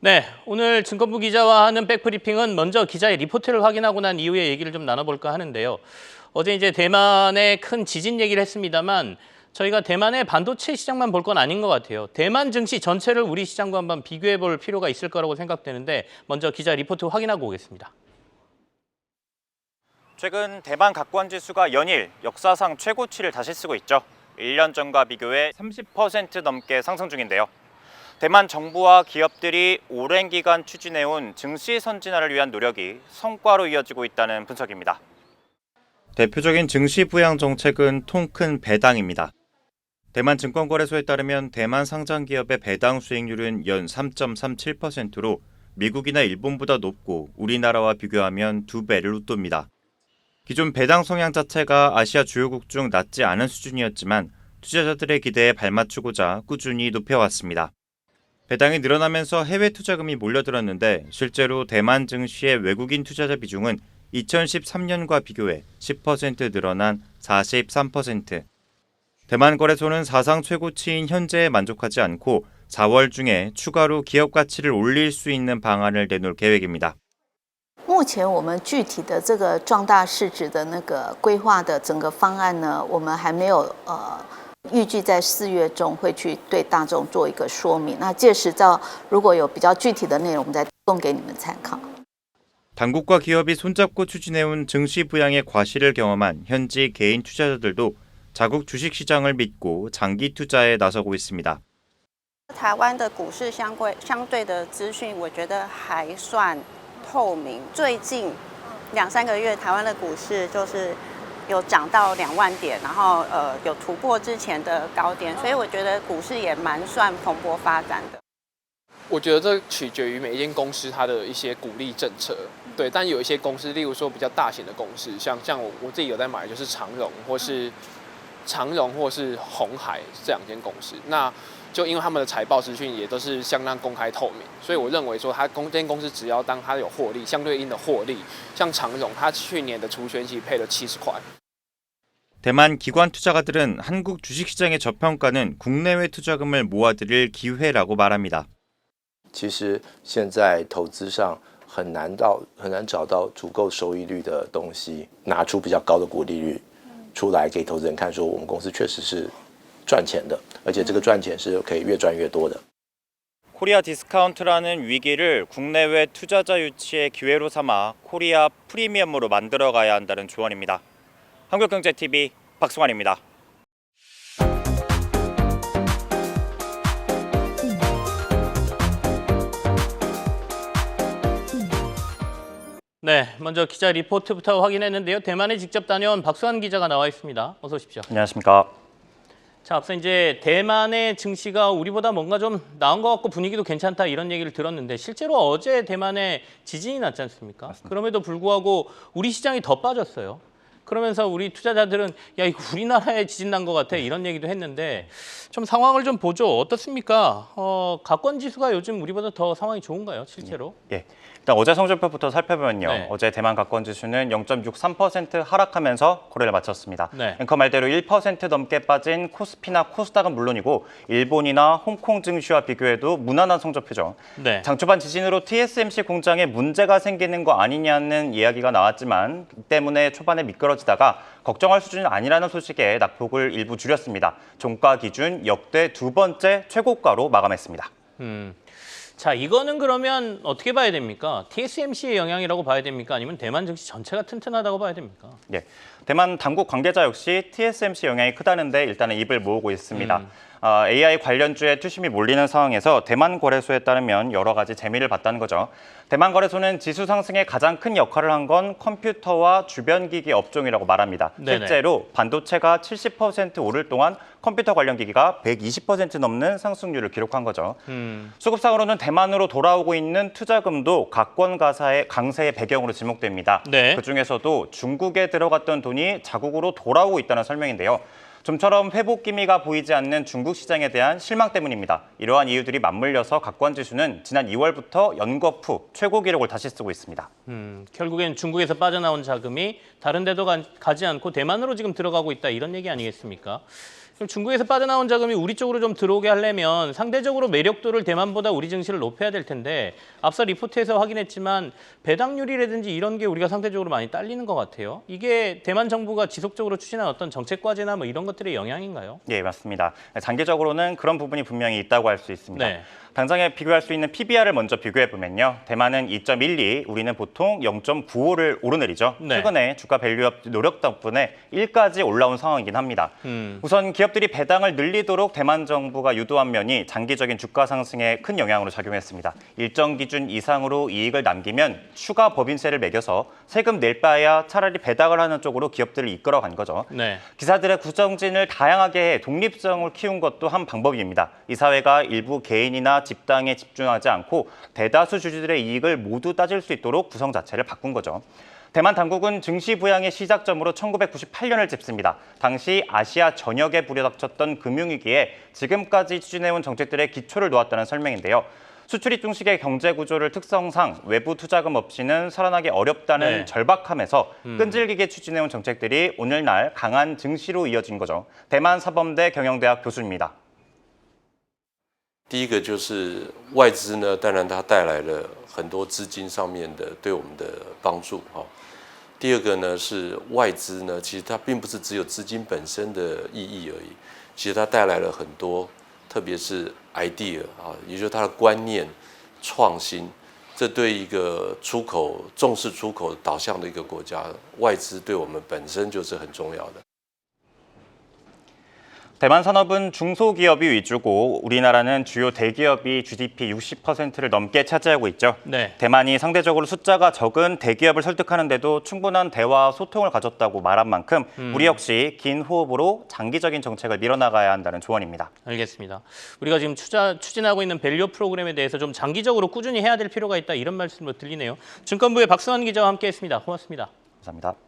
네, 오늘 증권부 기자와 하는 백브리핑은 먼저 기자의 리포트를 확인하고 난 이후에 얘기를 좀 나눠볼까 하는데요. 어제 이제 대만의 큰 지진 얘기를 했습니다만 저희가 대만의 반도체 시장만 볼 건 아닌 것 같아요. 대만 증시 전체를 우리 시장과 한번 비교해 볼 필요가 있을 거라고 생각되는데 먼저 기자 리포트 확인하고 오겠습니다. 최근 대만 가권 지수가 연일 역사상 최고치를 다시 쓰고 있죠. 1년 전과 비교해 30% 넘게 상승 중인데요. 대만 정부와 기업들이 오랜 기간 추진해온 증시 선진화를 위한 노력이 성과로 이어지고 있다는 분석입니다. 대표적인 증시 부양 정책은 통큰 배당입니다. 대만 증권거래소에 따르면 대만 상장 기업의 배당 수익률은 연 3.37%로 미국이나 일본보다 높고 우리나라와 비교하면 2배를 웃돕니다. 기존 배당 성향 자체가 아시아 주요국 중 낮지 않은 수준이었지만 투자자들의 기대에 발맞추고자 꾸준히 높여왔습니다. 배당이 늘어나면서 해외 투자금이 몰려들었는데 실제로 대만 증시의 외국인 투자자 비중은 2013년과 비교해 10% 늘어난 43%. 대만 거래소는 사상 최고치인 현재에 만족하지 않고 4월 중에 추가로 기업 가치를 올릴 수 있는 방안을 내놓을 계획입니다. 目前我们具体的这个壮大市值的那个规划的整个方案呢，我们还没有预计在4月中会去对大众做一个说明。那届时如果有比较具体的内容，我们再提供给你们参考。 당국과 기업이 손잡고 추진해온 증시 부양의 과실을 경험한 현지 개인 투자자들도 자국 주식시장을 믿고 장기 투자에 나서고 있습니다. 台湾的股市相对的资讯，我觉得还算透明。最近2-3个月，台湾的股市就是有涨到2万点，然后有突破之前的高点，所以我觉得股市也蛮算蓬勃发展的。我觉得这取决于每一间公司它的一些鼓励政策，对。但有一些公司，例如说比较大型的公司，像我自己有在买，就是长荣或是鸿海这2间公司，那就因为他们的财报资讯也都是相当公开透明，所以我认为说这间公司只要当它有获利，相对应的获利，像长荣，它去年的除权息配了70块。 대만 기관 투자가들은 한국 주식시장의 저평가는 국내외 투자금을 모아들일 기회라고 말합니다. 其实现在投资上很难找到足够收益率的东西，拿出比较高的股利率出来给投资人看，说我们公司确实是赚钱的，而且这个赚钱是可以越赚越多的。 코리아 디스카운트라는 위기를 국내외 투자자 유치의 기회로 삼아 코리아 프리미엄으로 만들어가야 한다는 조언입니다. 한국경제TV 박승환입니다. 네, 먼저 기자 리포트부터 확인했는데요. 대만에 직접 다녀온 박수환 기자가 나와 있습니다. 어서 오십시오. 안녕하십니까. 자, 앞서 이제 대만의 증시가 우리보다 뭔가 좀 나은 것 같고 분위기도 괜찮다 이런 얘기를 들었는데 실제로 어제 대만에 지진이 났지 않습니까? 맞습니다. 그럼에도 불구하고 우리 시장이 더 빠졌어요. 그러면서 우리 투자자들은 야 이거 우리나라에 지진 난 것 같아 이런 얘기도 했는데 좀 상황을 좀 보죠. 어떻습니까? 가권 지수가 요즘 우리보다 더 상황이 좋은가요, 실제로? 예. 일단 어제 성적표부터 살펴보면요. 네. 어제 대만 가권 지수는 0.63% 하락하면서 거래를 마쳤습니다. 네. 앵커 말대로 1% 넘게 빠진 코스피나 코스닥은 물론이고 일본이나 홍콩 증시와 비교해도 무난한 성적표죠. 네. 장 초반 지진으로 TSMC 공장에 문제가 생기는 거 아니냐는 이야기가 나왔지만 이 때문에 초반에 미끄러지다가 걱정할 수준이 아니라는 소식에 낙폭을 일부 줄였습니다. 종가 기준 역대 2번째 최고가로 마감했습니다. 자, 이거는 그러면 어떻게 봐야 됩니까? TSMC의 영향이라고 봐야 됩니까? 아니면 대만 증시 전체가 튼튼하다고 봐야 됩니까? 예, 대만 당국 관계자 역시 TSMC 영향이 크다는데 일단은 입을 모으고 있습니다. AI 관련주에 투심이 몰리는 상황에서 대만 거래소에 따르면 여러 가지 재미를 봤다는 거죠. 대만 거래소는 지수 상승에 가장 큰 역할을 한 건 컴퓨터와 주변 기기 업종이라고 말합니다. 네네. 실제로 반도체가 70% 오를 동안 컴퓨터 관련 기기가 120% 넘는 상승률을 기록한 거죠. 수급상으로는 대만으로 돌아오고 있는 투자금도 가권 강세의 배경으로 지목됩니다. 네. 그중에서도 중국에 들어갔던 돈이 자국으로 돌아오고 있다는 설명인데요. 좀처럼 회복 기미가 보이지 않는 중국 시장에 대한 실망 때문입니다. 이러한 이유들이 맞물려서 가권 지수는 지난 2월부터 연거푸 최고 기록을 다시 쓰고 있습니다. 결국엔 중국에서 빠져나온 자금이 다른 데도 가지 않고 대만으로 지금 들어가고 있다 이런 얘기 아니겠습니까? 그럼 중국에서 빠져나온 자금이 우리 쪽으로 좀 들어오게 하려면 상대적으로 매력도를 대만보다 우리 증시를 높여야 될 텐데 앞서 리포트에서 확인했지만 배당률이라든지 이런 게 우리가 상대적으로 많이 딸리는 것 같아요. 이게 대만 정부가 지속적으로 추진한 어떤 정책 과제나 뭐 이런 것들의 영향인가요? 예, 맞습니다. 장기적으로는 그런 부분이 분명히 있다고 할 수 있습니다. 네. 당장에 비교할 수 있는 PBR을 먼저 비교해 보면요. 대만은 2.12, 우리는 보통 0.95를 오르내리죠. 네. 최근에 주가 밸류업 노력 덕분에 1까지 올라온 상황이긴 합니다. 우선 기업들이 배당을 늘리도록 대만 정부가 유도한 면이 장기적인 주가 상승에 큰 영향으로 작용했습니다. 일정 기준 이상으로 이익을 남기면 추가 법인세를 매겨서 세금 낼 바에야 차라리 배당을 하는 쪽으로 기업들을 이끌어간 거죠. 네. 기사들의 구성진을 다양하게 해 독립성을 키운 것도 한 방법입니다. 이 사회가 일부 개인이나 집단에 집중하지 않고 대다수 주주들의 이익을 모두 따질 수 있도록 구성 자체를 바꾼 거죠. 대만 당국은 증시 부양의 시작점으로 1998년을 짚습니다. 당시 아시아 전역에 불려닥쳤던 금융위기에 지금까지 추진해온 정책들의 기초를 놓았다는 설명인데요. 수출입 중식의 경제 구조를 특성상 외부 투자금 없이는 살아나기 어렵다는 네. 절박함에서 끈질기게 추진해온 정책들이 오늘날 강한 증시로 이어진 거죠. 대만 사범대 경영대학 교수입니다. 第一个就是外资呢，当然它带来了很多资金上面的对我们的帮助哈。第二个呢是外资呢，其实它并不是只有资金本身的意义而已，其实它带来了很多，特别是 idea 啊，也就是它的观念、创新。这对一个出口重视出口导向的一个国家，外资对我们本身就是很重要的。 대만 산업은 중소기업이 위주고 우리나라는 주요 대기업이 GDP 60%를 넘게 차지하고 있죠. 네. 대만이 상대적으로 숫자가 적은 대기업을 설득하는 데도 충분한 대화와 소통을 가졌다고 말한 만큼 우리 역시 긴 호흡으로 장기적인 정책을 밀어나가야 한다는 조언입니다. 알겠습니다. 우리가 지금 추진하고 있는 밸류 프로그램에 대해서 좀 장기적으로 꾸준히 해야 될 필요가 있다 이런 말씀으로 들리네요. 증권부의 박수환 기자와 함께했습니다. 고맙습니다. 감사합니다.